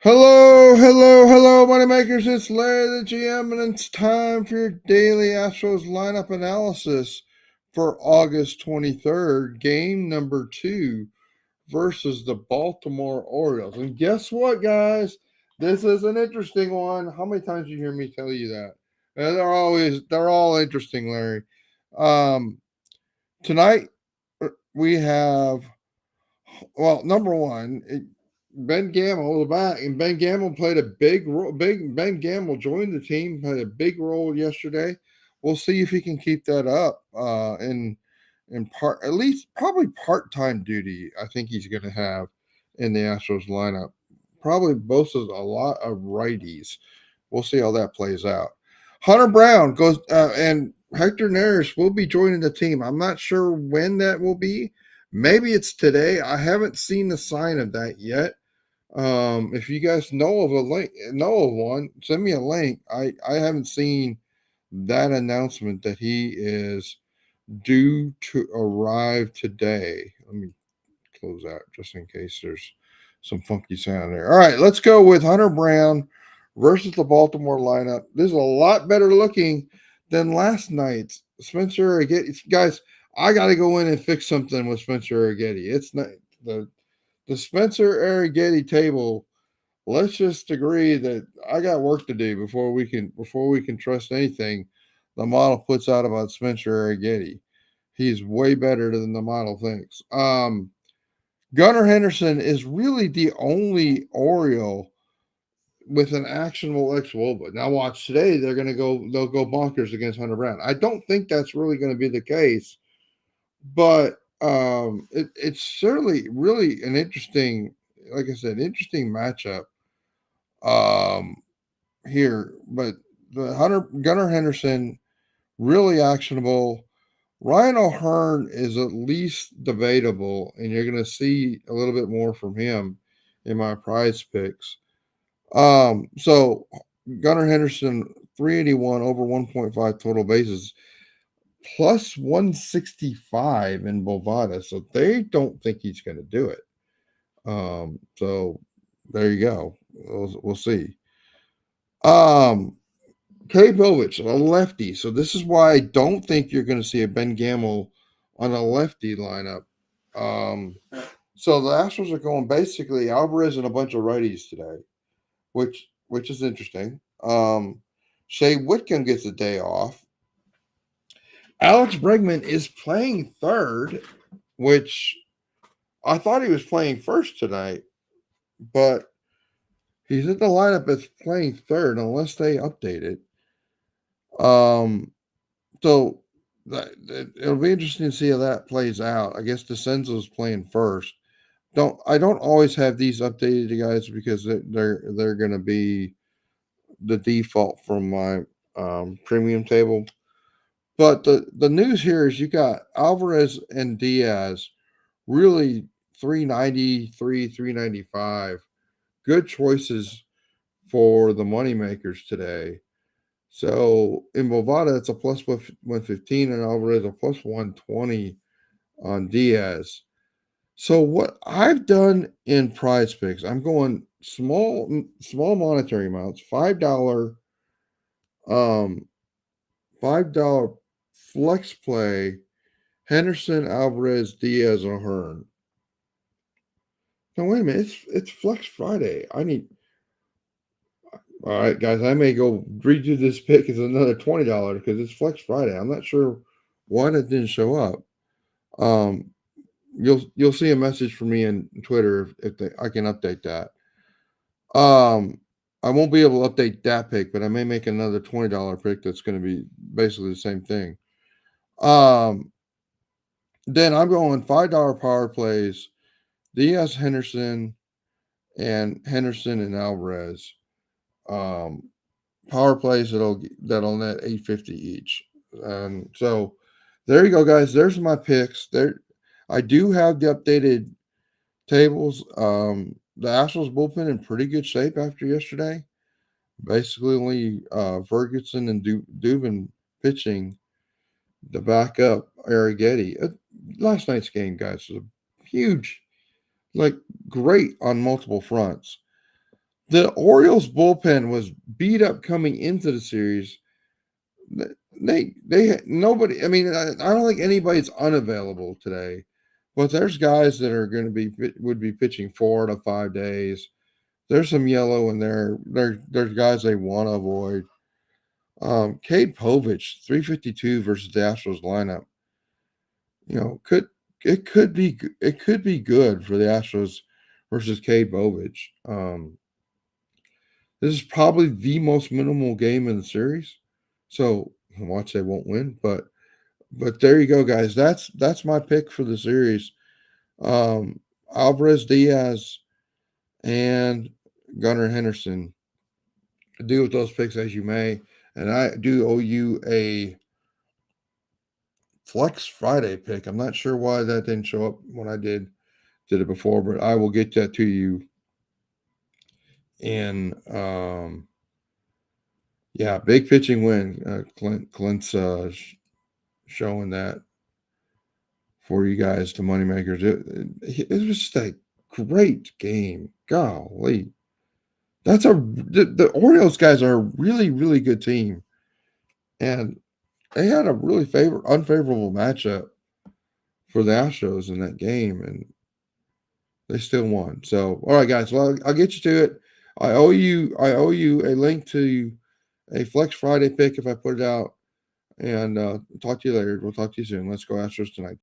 Hello, MoneyMakers. It's Larry the GM, and it's time for your daily Astros lineup analysis for August 23rd, game number 2 versus the Baltimore Orioles. And guess what, guys? This is an interesting one. How many times do you hear me tell you that? They're all interesting, Larry. Um, Tonight we have, well, number one, Ben Gamble, the back, and Ben Gamble played a big role. Ben Gamble joined the team, played a big role yesterday. We'll see if he can keep that up in part, at least probably part-time duty. I think he's going to have in the Astros lineup. Probably boasts a lot of righties. We'll see how that plays out. Hunter Brown goes and Hector Neris will be joining the team. I'm not sure when that will be. Maybe it's today. I haven't seen the sign of that yet. If you guys know of one, send me a link. I haven't seen that announcement that he is due to arrive today. Let me close that just in case there's some funky sound there. All right, let's go with Hunter Brown versus the Baltimore lineup. This is a lot better looking than last night's. Spencer Arrighetti. Guys, I got to go in and fix something with Spencer Arrighetti. It's not the Spencer Arrighetti table. Let's just agree that I got work to do before we can trust anything the model puts out about Spencer Arrighetti. He's way better than the model thinks. Gunnar Henderson is really the only Oriole with an actionable ex-Woba. Now watch today, they'll go bonkers against Hunter Brown. I don't think that's really going to be the case, but it's certainly really an interesting, like I said, interesting matchup here. But the Gunnar Henderson, really actionable. Ryan O'Hearn is at least debatable, and you're going to see a little bit more from him in my prize picks. So Gunnar Henderson, 381 over 1.5 total bases, plus 165 in Bovada. So they don't think he's going to do it. So there you go. We'll see. Kay Povich, a lefty. So this is why I don't think you're going to see a Ben Gamble on a lefty lineup. So the Astros are going basically Alvarez and a bunch of righties today, which is interesting. Shea Whitcomb gets a day off. Alex Bregman is playing third, which I thought he was playing first tonight, but he's in the lineup as playing third unless they update it. So it'll be interesting to see how that plays out. I guess DeCenzo's playing first. I don't always have these updated, guys, because they're going to be the default from my premium table. But the news here is you got Alvarez and Diaz, really 393, 395. Good choices for the moneymakers today. So in Bovada, it's a plus 115, and Alvarez a plus 120 on Diaz. So what I've done in prize picks, I'm going small monetary amounts, $5, $5 flex play, Henderson, Alvarez, Diaz, O'Hearn. Now wait a minute, it's Flex Friday. All right, guys, I may go redo this pick as another $20 because it's Flex Friday. I'm not sure why that didn't show up. You'll see a message from me in Twitter if I can update that. I won't be able to update that pick, but I may make another $20 pick that's going to be basically the same thing. Then I'm going $5 power plays, Diaz, Henderson, and Alvarez. Power plays that'll net 850 each. So there you go, guys. There's my picks. There, I do have the updated tables. The Astros bullpen in pretty good shape after yesterday. Basically, only Ferguson and Dubin pitching the backup Arrighetti. Last night's game, guys, was a huge, great on multiple fronts. The Orioles bullpen was beat up coming into the series. They nobody. I mean, I don't think anybody's unavailable today, but there's guys that are going to would be pitching 4 to 5 days. There's some yellow in there. There's guys they want to avoid. Cade Povich, 352 versus the Astros lineup. You know, it could be good for the Astros versus Cade Povich. This is probably the most minimal game in the series. So watch they won't win, but there you go, guys. That's my pick for the series. Alvarez Diaz and Gunnar Henderson. Do with those picks as you may. And I do owe you a Flex Friday pick. I'm not sure why that didn't show up when I did it before, but I will get that to you. And yeah, big pitching win. Clint's showing that for you guys, the Moneymakers. It was just a great game. Golly. The Orioles guys are a really, really good team. And they had a really unfavorable matchup for the Astros in that game, and they still won. So, all right, guys. Well, I'll get you to it. I owe you a link to a Flex Friday pick if I put it out. And talk to you later. We'll talk to you soon. Let's go Astros tonight.